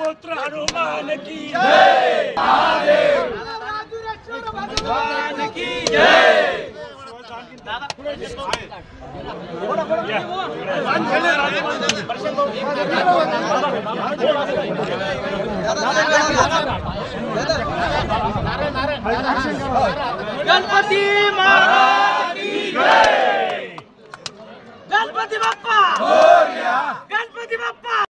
पुत्र हनुमान की जय, भगवान की जय। गणपती महाराज की जय, गणपती बाप्पा मोरया, गणपती बाप्पा।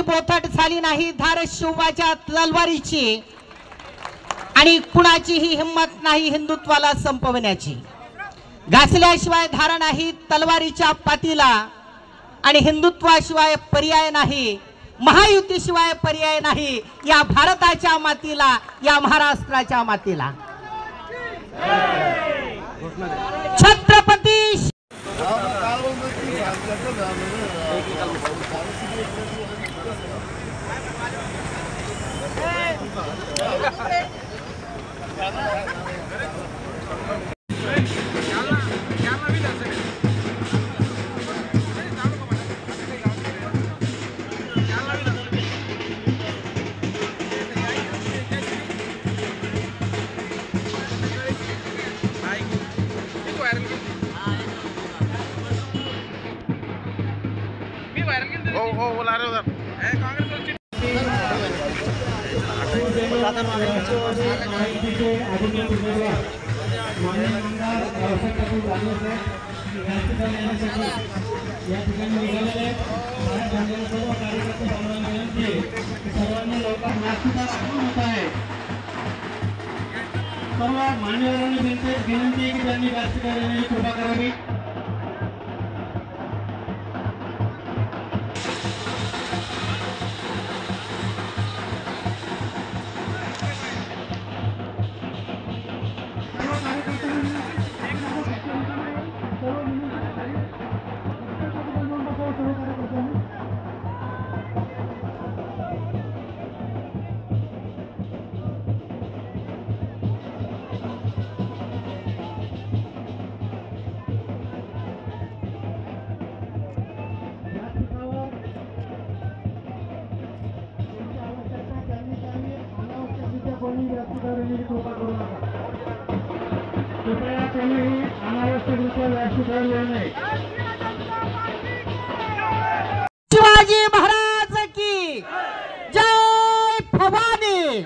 बोथट झाली नाही धार शिवाच्या तलवारीची आणि कुणाचीही हिम्मत नाही हिंदुत्वाला संपवण्याची। घासल्याशिवाय धार नाही तलवारीच्या पातीला आणि हिंदुत्वाशिवाय पर्याय नाही, महायुतीशिवाय पर्याय नाही या भारताच्या मातीला, या महाराष्ट्राच्या मातीला। छत्रपती सर्व मान्यवरांनी विनंती की त्यांनी व्यासपीठावर कृपा करावी। कृपया कोणीही अनावश्यकरित्या व्यासपीठावर येऊ नये। शिवाजी महाराज की जय, भवानी।